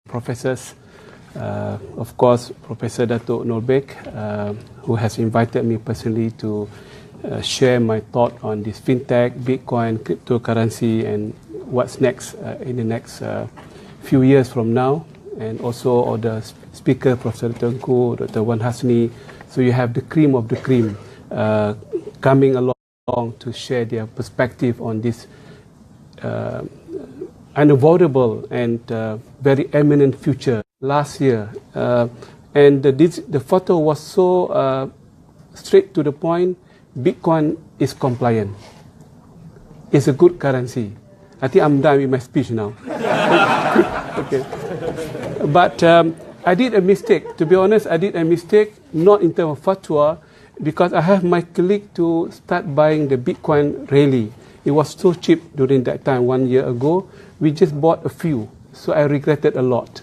professors, of course, Professor Dato' Norbek, who has invited me personally to share my thought on this fintech, Bitcoin, cryptocurrency, and what's next in the next few years from now. And also all the speaker, Professor Tengku, Dr. Wan Hasni. So you have the cream of the cream coming along to share their perspective on this unavoidable and very eminent future. Last year, and the photo was so straight to the point. Bitcoin is compliant. It's a good currency. I think I'm done with my speech now. Okay. But I did a mistake. To be honest, I did a mistake, not in terms of fatwa, because I have my colleague to start buying the Bitcoin rally. It was so cheap during that time, 1 year ago. We just bought a few, so I regretted a lot.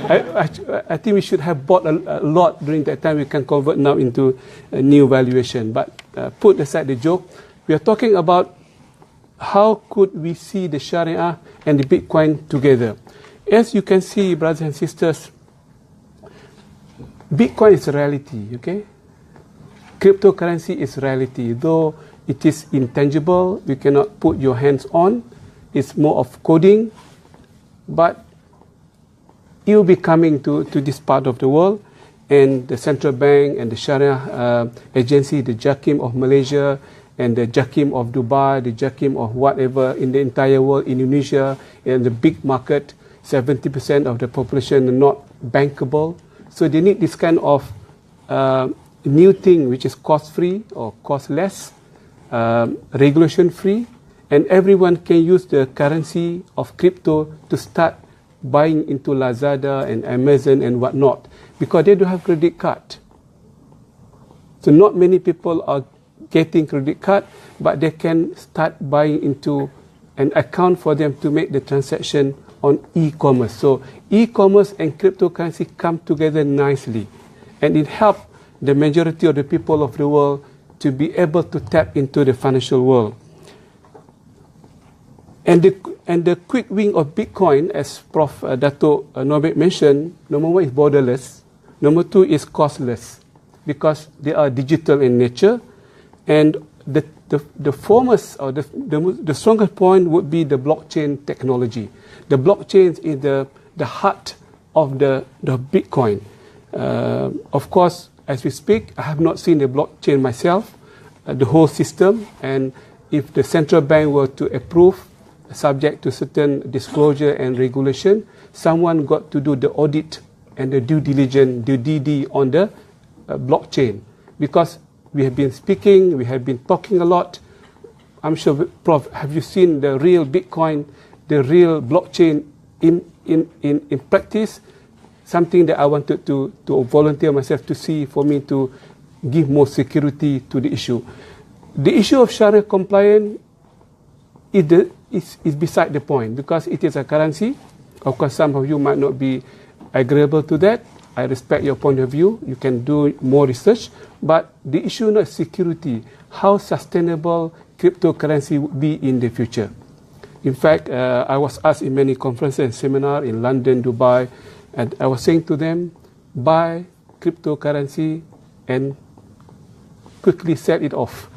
I think we should have bought a lot during that time. We can convert now into a new valuation. But put aside the joke, we are talking about how could we see the Shariah and the Bitcoin together. As you can see, brothers and sisters, Bitcoin is a reality, okay? Cryptocurrency is reality. Though it is intangible, you cannot put your hands on. It's more of coding, but it will be coming to this part of the world, and the central bank and the Sharia agency, the JAKIM of Malaysia and the JAKIM of Dubai, the JAKIM of whatever in the entire world, Indonesia, and the big market, 70% of the population are not bankable. So they need this kind of new thing which is cost-free or cost-less, regulation-free, and everyone can use the currency of crypto to start buying into Lazada and Amazon and whatnot, because they don't have credit card. So not many people are getting credit card, but they can start buying into an account for them to make the transaction on e-commerce. So e-commerce and cryptocurrency come together nicely, and it helps the majority of the people of the world to be able to tap into the financial world. And the quick win of Bitcoin, as Prof. Dato' Norbek mentioned, number one is borderless. Number two is costless, because they are digital in nature. And the foremost or the strongest point would be the blockchain technology. The blockchain is the heart of the Bitcoin. Of course, as we speak, I have not seen the blockchain myself, the whole system. And if the central bank were to approve, subject to certain disclosure and regulation, someone got to do the audit and the due diligence, the DD on the blockchain. Because we have been speaking, we have been talking a lot. I'm sure, Prof, have you seen the real Bitcoin, the real blockchain in practice? Something that I wanted to volunteer myself to see, for me to give more security to the issue. The issue of Sharia compliance is beside the point, because it is a currency. Of course, some of you might not be agreeable to that. I respect your point of view. You can do more research. But the issue not security, how sustainable cryptocurrency will be in the future. In fact, I was asked in many conferences and seminars in London, Dubai, and I was saying to them, buy cryptocurrency and quickly sell it off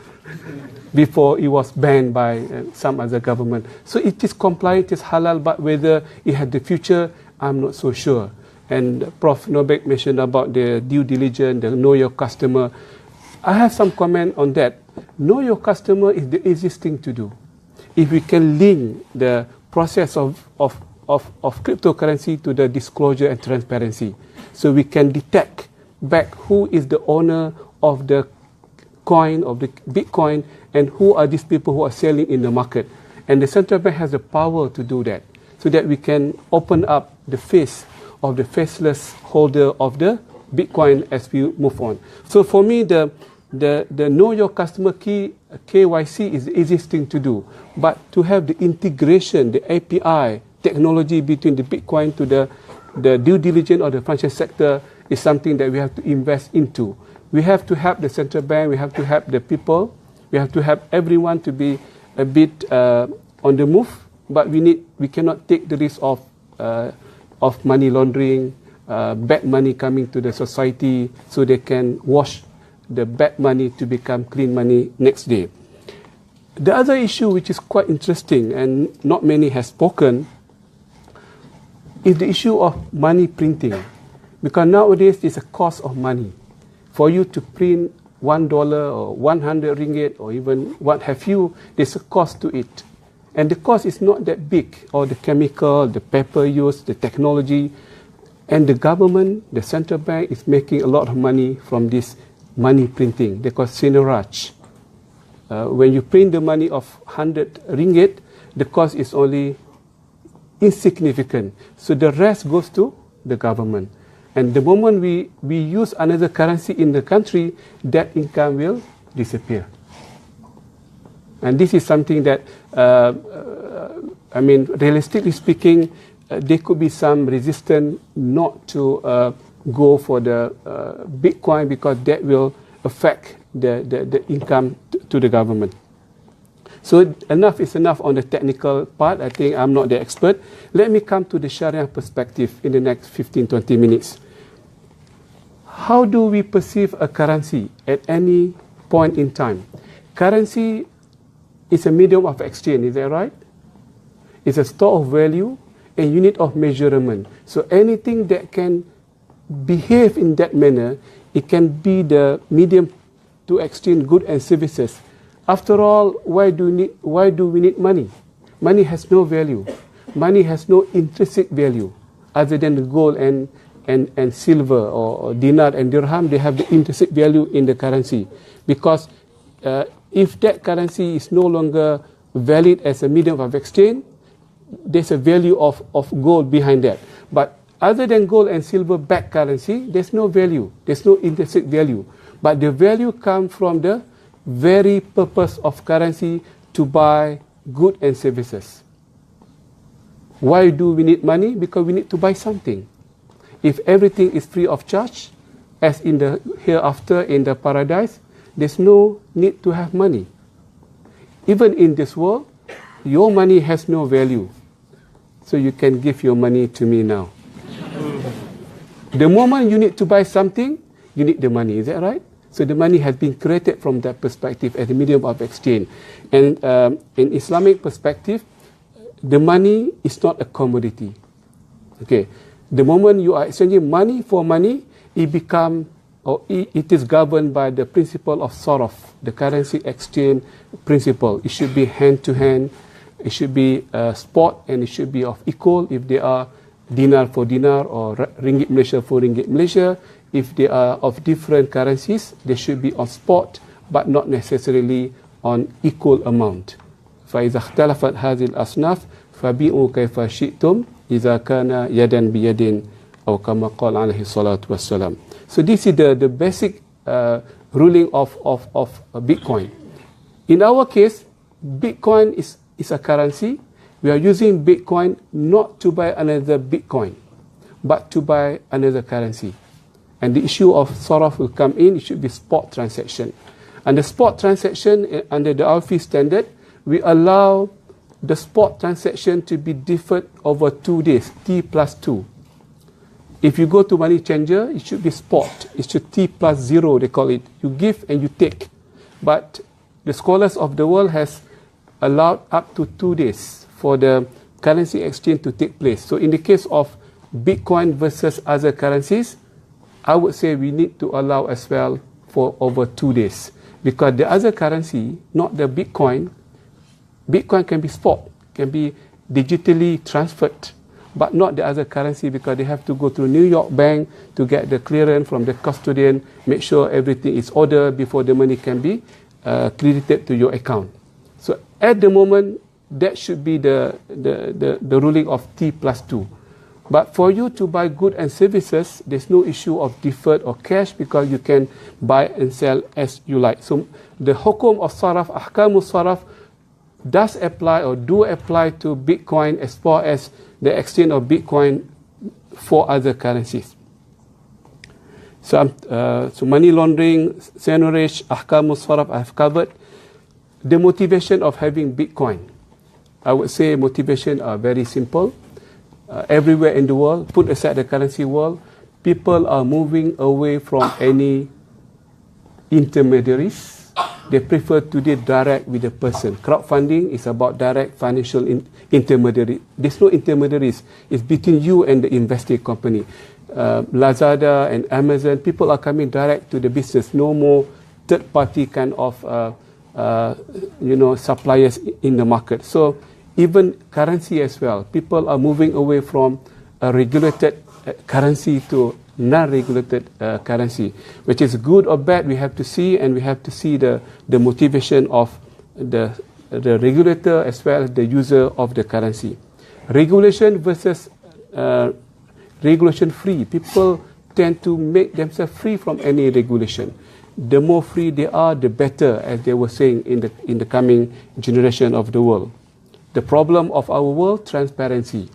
before it was banned by some other government. So it is compliant, it is halal, but whether it had the future, I'm not so sure. And Prof. Norbek mentioned about the due diligence, the know your customer. I have some comment on that. Know your customer is the easiest thing to do. If we can link the process of cryptocurrency to the disclosure and transparency, so we can detect back who is the owner of the coin, of the Bitcoin, and who are these people who are selling in the market. And the central bank has the power to do that, so that we can open up the face of the faceless holder of the Bitcoin as we move on. So for me, the know your customer key, KYC, is the easiest thing to do. But to have the integration, the API technology between the Bitcoin to the due diligence of the financial sector is something that we have to invest into. We have to help the central bank, we have to help the people, we have to help everyone to be a bit on the move, but we cannot take the risk of of money laundering, bad money coming to the society, so they can wash the bad money to become clean money next day. The other issue which is quite interesting and not many have spoken is the issue of money printing. Because nowadays there's a cost of money. For you to print $1 or 100 ringgit or even what have you, there's a cost to it. And the cost is not that big, or the chemical, the paper use, the technology. And the government, the central bank, is making a lot of money from this money printing. They call syariah. When you print the money of 100 ringgit, the cost is only insignificant. So the rest goes to the government. And the moment we use another currency in the country, that income will disappear. And this is something that, realistically speaking, there could be some resistance not to go for the Bitcoin, because that will affect the income to the government. So enough is enough on the technical part. I think I'm not the expert. Let me come to the Sharia perspective in the next 15-20 minutes. How do we perceive a currency at any point in time? Currency is a medium of exchange, is that right? It's a store of value, a unit of measurement. So anything that can behave in that manner, it can be the medium to exchange goods and services. After all, why do we need money? Money has no value. Money has no intrinsic value other than the gold and silver or dinar and dirham. They have the intrinsic value in the currency, because if that currency is no longer valid as a medium of exchange, there's a value of gold behind that. But other than gold and silver backed currency, there's no value. There's no intrinsic value. But the value comes from the very purpose of currency, to buy goods and services. Why do we need money? Because we need to buy something. If everything is free of charge, as in the hereafter in the paradise, there's no need to have money. Even in this world, your money has no value. So you can give your money to me now. The moment you need to buy something, you need the money. Is that right? So the money has been created from that perspective as a medium of exchange. And in Islamic perspective, the money is not a commodity. Okay. The moment you are exchanging money for money, it is governed by the principle of sarf, the currency exchange principle. It should be hand to hand, it should be spot, and it should be of equal. If they are dinar for dinar or ringgit Malaysia for ringgit Malaysia, if they are of different currencies, they should be on spot, but not necessarily on equal amount. فإذا اختلفت هذه الأصناف فبيعوا كيف شئتم إذا كان يدا بيد أو كما قال عليه الصلاة والسلام. So this is the basic ruling of Bitcoin. In our case, Bitcoin is a currency. We are using Bitcoin not to buy another Bitcoin, but to buy another currency. And the issue of sarf will come in. It should be spot transaction. And the spot transaction under the Alfi standard, we allow the spot transaction to be deferred over 2 days, T+2. If you go to money changer, it should be spot. It should T+0, they call it. You give and you take. But the scholars of the world has allowed up to 2 days for the currency exchange to take place. So in the case of Bitcoin versus other currencies, I would say we need to allow as well for over 2 days. Because the other currency, not the Bitcoin can be spot, can be digitally transferred, but not the other currency, because they have to go to New York Bank to get the clearance from the custodian, make sure everything is ordered before the money can be credited to your account. So at the moment, that should be the ruling of T+2. But for you to buy goods and services, there's no issue of deferred or cash, because you can buy and sell as you like. So the hukum of saraf, ahkamus saraf, does apply or do apply to Bitcoin as far as the exchange of Bitcoin for other currencies. So money laundering, syariah, ahkamus saraf I have covered. The motivation of having Bitcoin, I would say motivation are very simple. everywhere in the world, put aside the currency world, people are moving away from any intermediaries. They prefer to deal direct with the person. Crowdfunding is about direct financial intermediary. There's no intermediaries. It's between you and the investing company. Lazada and Amazon, people are coming direct to the business. No more third-party kind of suppliers in the market. So even currency as well, people are moving away from a regulated currency to non-regulated currency, which is good or bad. We have to see, and we have to see the motivation of the regulator as well as the user of the currency. Regulation versus regulation free. People tend to make themselves free from any regulation. The more free they are, the better, as they were saying in the coming generation of the world. The problem of our world, transparency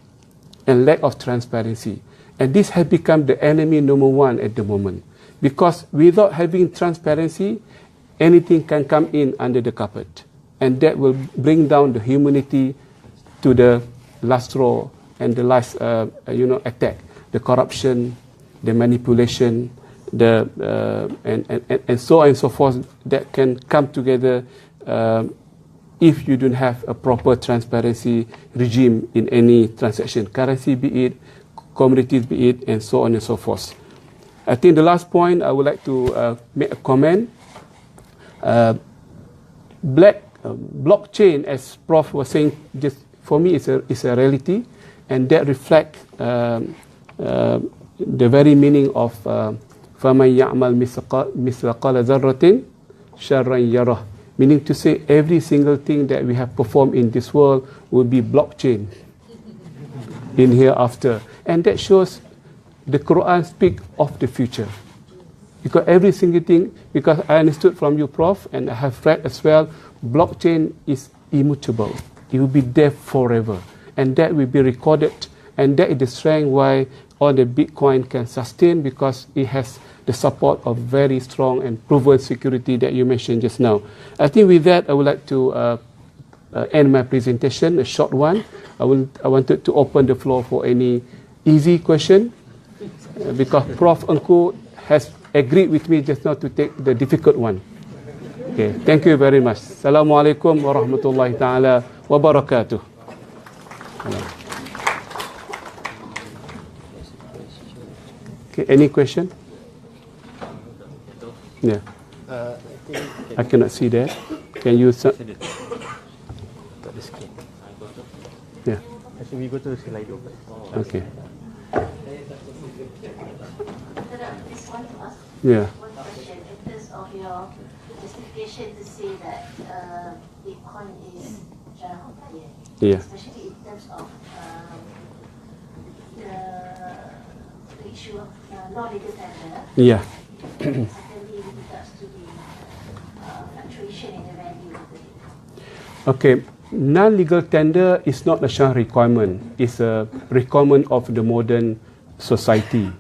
and lack of transparency. And this has become the enemy number one at the moment. Because without having transparency, anything can come in under the carpet. And that will bring down the humanity to the last straw and the last attack. The corruption, the manipulation, and so on and so forth that can come together if you don't have a proper transparency regime in any transaction, currency be it, commodities be it, and so on and so forth. I think the last point I would like to make a comment. Blockchain, as Prof was saying, just for me is a reality, and that reflects the very meaning of فَمَنْ يَعْمَلْ مِثْقَالَ ذَرَّةٍ شَرًّا يَرَهُ, meaning to say every single thing that we have performed in this world will be blockchain in hereafter. And that shows the Quran speak of the future. Because every single thing, because I understood from you, Prof, and I have read as well, blockchain is immutable. It will be there forever. And that will be recorded. And that is the strength why all the Bitcoin can sustain, because it has the support of very strong and proven security that you mentioned just now. I think with that, I would like to end my presentation, a short one. I wanted to open the floor for any easy question, because Prof. Engku has agreed with me just now to take the difficult one. Okay, thank you very much. Assalamualaikum warahmatullahi ta'ala wabarakatuh. Okay, any question? Yeah. I cannot see that. Can you... Yeah. I think we go to slide over. Okay. Yeah. One question in terms of your justification to say that Bitcoin is syariah, Yeah. especially in terms of the issue of non-legal tender. Yeah. Secondly, with regards to the fluctuation in the value of the Bitcoin. Okay. Non-legal tender is not a Sharia requirement. It's a requirement of the modern society.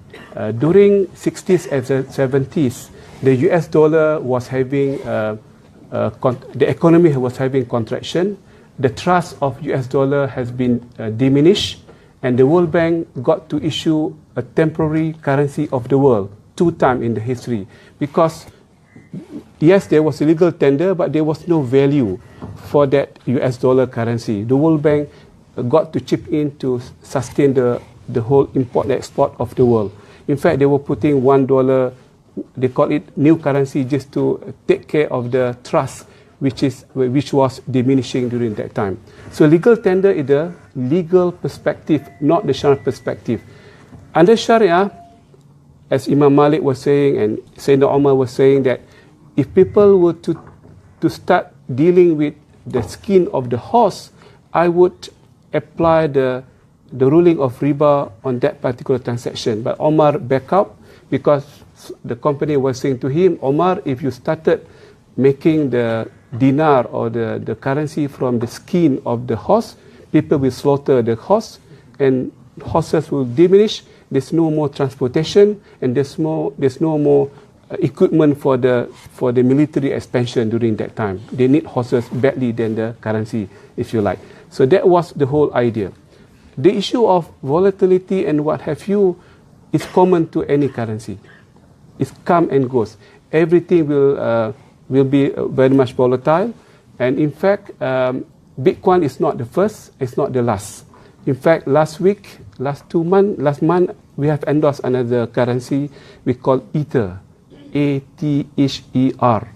During 60s and 70s, the US dollar was having, the economy was having contraction. The trust of US dollar has been diminished, and the World Bank got to issue a temporary currency of the world 2 times in the history, because yes, there was a legal tender, but there was no value for that US dollar currency. The World Bank got to chip in to sustain the whole import and export of the world. In fact, they were putting $1, they call it new currency, just to take care of the trust which was diminishing during that time. So legal tender is the legal perspective, not the Sharia perspective. Under Sharia, as Imam Malik was saying and Sayyidina Umar was saying, that if people were to start dealing with the skin of the horse, I would apply the ruling of riba on that particular transaction. But Omar backed up, because the company was saying to him, Omar, if you started making the dinar or the currency from the skin of the horse, people will slaughter the horse and horses will diminish. There's no more transportation, and there's no more equipment for the military expansion during that time. They need horses badly than the currency, if you like. So that was the whole idea. The issue of volatility and what have you is common to any currency. It comes and goes. Everything will be very much volatile, and in fact, Bitcoin is not the first, it's not the last. In fact, last month, we have endorsed another currency we call Ether, A-T-H-E-R.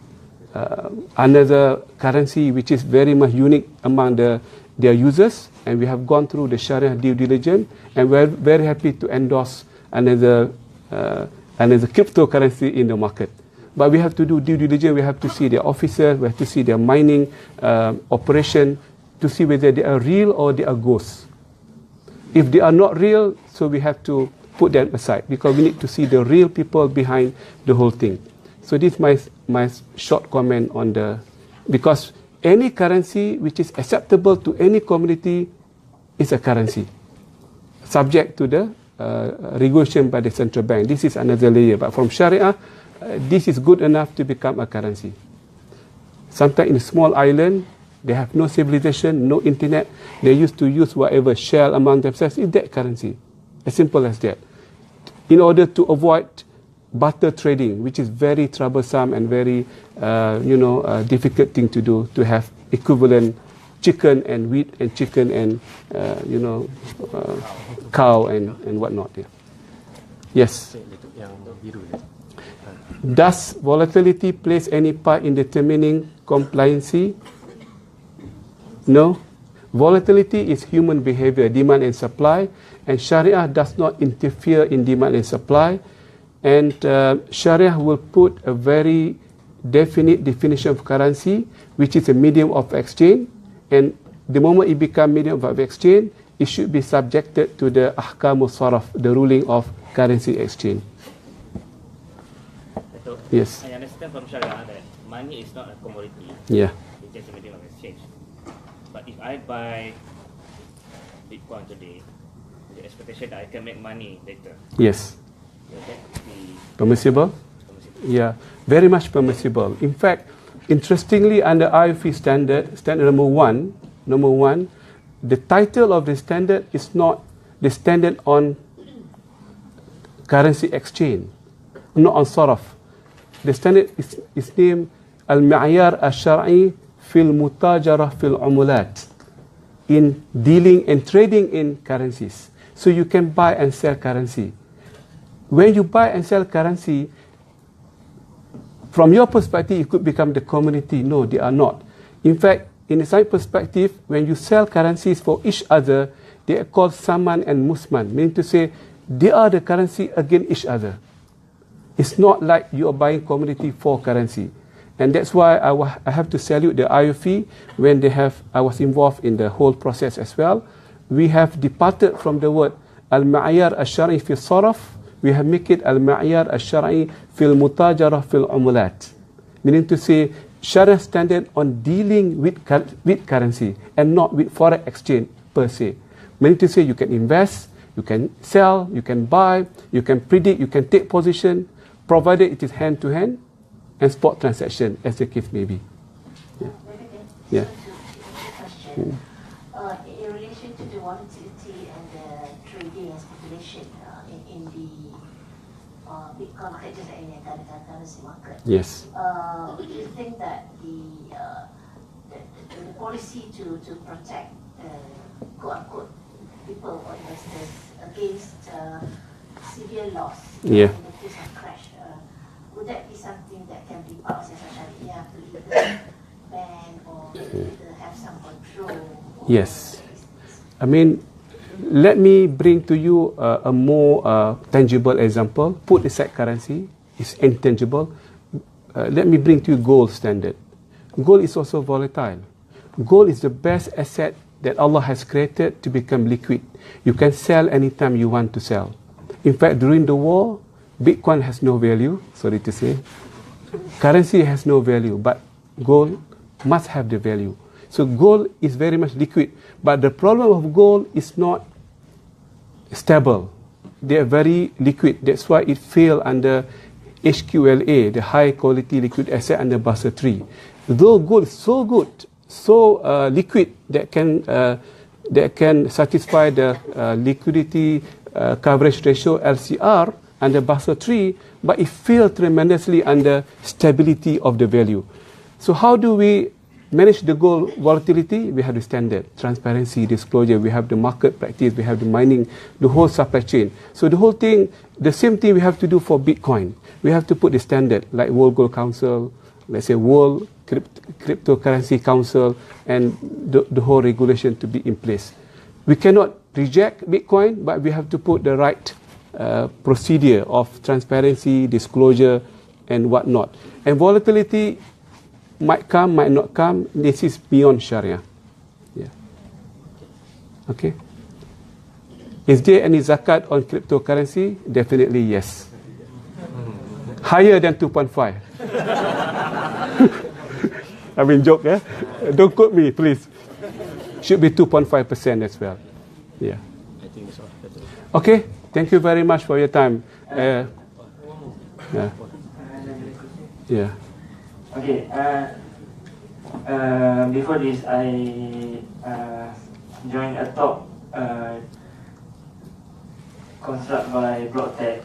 Another currency which is very much unique among their users, and we have gone through the Shariah due diligence, and we're very happy to endorse another cryptocurrency in the market. But we have to do due diligence, we have to see their officers, we have to see their mining operation, to see whether they are real or they are ghosts. If they are not real, so we have to put them aside, because we need to see the real people behind the whole thing. So this is my short comment on because any currency which is acceptable to any community is a currency, subject to the regulation by the central bank. This is another layer. But from Shariah, this is good enough to become a currency. Sometimes in a small island, they have no civilization, no internet. They used to use whatever shell among themselves. Is that currency? As simple as that. In order to avoid barter trading, which is very troublesome and very, difficult thing to do, to have equivalent chicken and wheat and chicken and, cow and whatnot. Yeah. Yes. Does volatility plays any part in determining compliancy? No. Volatility is human behavior, demand and supply, and Shariah does not interfere in demand and supply. And Shariah will put a very definite definition of currency, which is a medium of exchange. And the moment it becomes medium of exchange, it should be subjected to the ahkam saraf, the ruling of currency exchange. Yes. I understand from Shariah that money is not a commodity. Yeah. It's just a medium of exchange. But if I buy Bitcoin today, the expectation that I can make money later. Yes. Will that be permissible? Yeah, very much permissible. In fact, interestingly, under IFE standard number one, the title of the standard is not the standard on currency exchange, not on saraf. The standard is named Al-Ma'yar Al-Shar'i fil Mutajara fil Umulat, in dealing and trading in currencies. So you can buy and sell currency. When you buy and sell currency, from your perspective, it could become the commodity. No, they are not. In fact, in a side perspective, when you sell currencies for each other, they are called saman and musman, meaning to say they are the currency against each other. It's not like you are buying commodity for currency. And that's why I have to salute the IFE when I was involved in the whole process as well. We have departed from the word Al-Ma'yar Al-Shari fi Saraf. We have make it Al-Ma'yar Al-Shari fil Mutajara fil Umulat. Meaning to say, Sharia standard on dealing with currency and not with foreign exchange per se. Meaning to say, you can invest, you can sell, you can buy, you can predict, you can take position, provided it is hand-to-hand and spot transaction, as the case may be. Yeah. Question. In relation to the volatility and the trading and speculation in the Bitcoin market, just like any other currency market. Yes. Do you think that the policy to protect quote unquote people or investors against severe loss in the case of crash, would that be something that can be part of Shariah to either ban or either have some control? Yes. I mean, let me bring to you a more tangible example. Put aside currency, it's intangible. Let me bring to you gold standard. Gold is also volatile. Gold is the best asset that Allah has created to become liquid. You can sell anytime you want to sell. In fact, during the war, Bitcoin has no value, sorry to say. Currency has no value, but gold must have the value. So gold is very much liquid. But the problem of gold is not stable. They are very liquid. That's why it fell under HQLA, the high quality liquid asset under Basel III. Though gold is so good, so liquid that can that can satisfy the liquidity coverage ratio LCR under Basel III, but it failed tremendously under stability of the value. So how do we manage the goal volatility? We have the standard, transparency, disclosure, we have the market practice, we have the mining, the whole supply chain. So the whole thing, the same thing we have to do for Bitcoin. We have to put the standard, like World Gold Council, let's say World Cryptocurrency Council, and the whole regulation to be in place. We cannot reject Bitcoin, but we have to put the right procedure of transparency, disclosure, and whatnot. And volatility might come, might not come. This is beyond Sharia. Yeah. Okay. Is there any zakat on cryptocurrency? Definitely yes. Higher than 2.5. I mean, joke, eh? Don't quote me, please. Should be 2.5% as well. Yeah. I think that's all. Okay. Thank you very much for your time. Yeah. Yeah. Okay. Before this, I joined a talk conducted by BlockTech.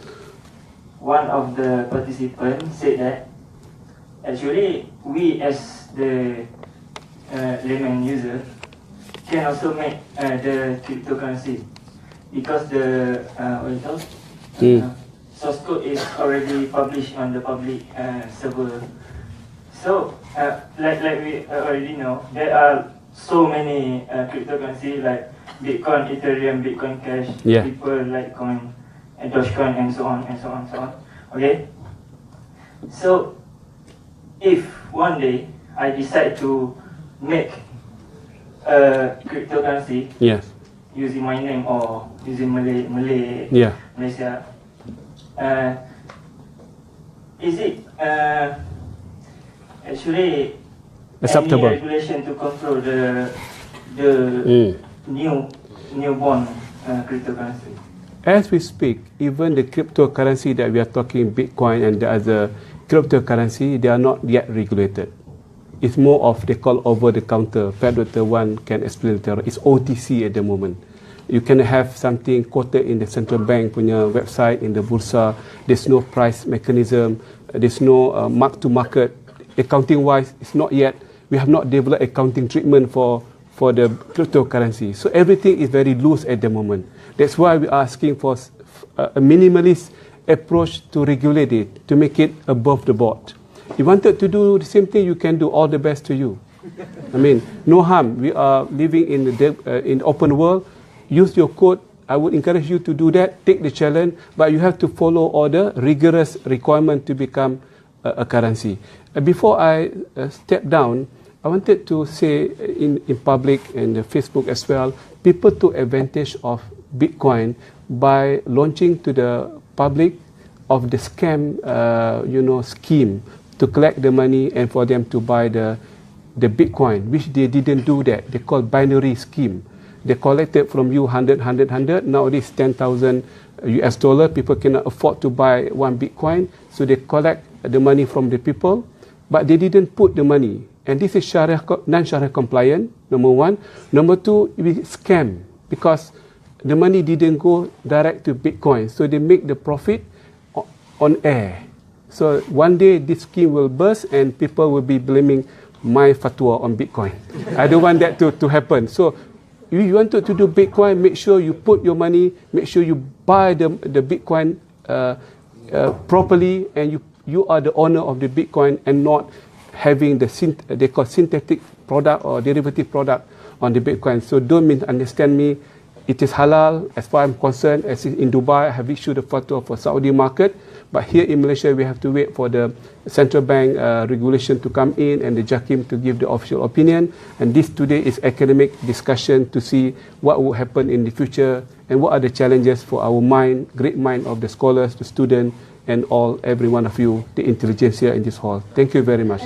One of the participants said that actually we as the layman user can also make the cryptocurrency because the source code is already published on the public server. So like we already know, there are so many cryptocurrency like Bitcoin, Ethereum, Bitcoin Cash, people like Coin, and Dogecoin, and so on and so on and so on. Okay. So if one day I decide to make a cryptocurrency, using my name or using Malaysia, is it actually acceptable? Any regulation to control the newborn cryptocurrency? As we speak, even the cryptocurrency that we are talking, Bitcoin and the other cryptocurrency, they are not yet regulated. It's more of, they call over-the-counter. Dr. Wan can explain later. It's OTC at the moment. You can have something quoted in the central bank punya website, in the bursa. There's no price mechanism. There's no mark-to-market. Accounting-wise, it's not yet. We have not developed accounting treatment for the cryptocurrency. So everything is very loose at the moment. That's why we are asking for a minimalist approach to regulate it, to make it above the board. If you wanted to do the same thing, you can do. All the best to you. I mean, no harm. We are living in the open world. Use your code. I would encourage you to do that. Take the challenge, but you have to follow all the rigorous requirement to become a currency. Before I step down, I wanted to say in public and Facebook as well, people took advantage of Bitcoin by launching to the public of the scam, scheme to collect the money and for them to buy the Bitcoin, which they didn't do that. They call binary scheme. They collected from you 100. Now it is 10,000 US dollar. People cannot afford to buy one Bitcoin, so they collect the money from the people, but they didn't put the money. And this is Sharia, non-Sharia compliant, number one. Number two, we scam because the money didn't go direct to Bitcoin, so they make the profit on air. So one day this scheme will burst and people will be blaming my fatwa on Bitcoin. I don't want that to happen. So if you wanted to do Bitcoin, make sure you put your money, make sure you buy the Bitcoin properly, and you are the owner of the Bitcoin and not having they call synthetic product or derivative product on the Bitcoin. So don't misunderstand me. It is halal as far as I'm concerned. As in Dubai, I have issued a fatwa for Saudi market, but here in Malaysia we have to wait for the central bank regulation to come in and the JAKIM to give the official opinion. And this today is academic discussion to see what will happen in the future and what are the challenges for our great mind of the scholars, the students, and every one of you, the intelligentsia in this hall. Thank you very much.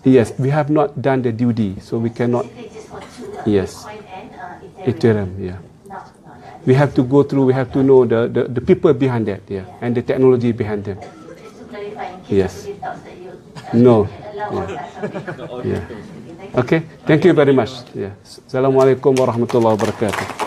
Yes, we have not done the duty, so we cannot. Yes, Ethereum, yeah. We have to go through. We have to know the people behind that, and the technology behind them. Yes. No. Yeah. Okay, thank you very much. Yeah. Assalamualaikum warahmatullahi wabarakatuh.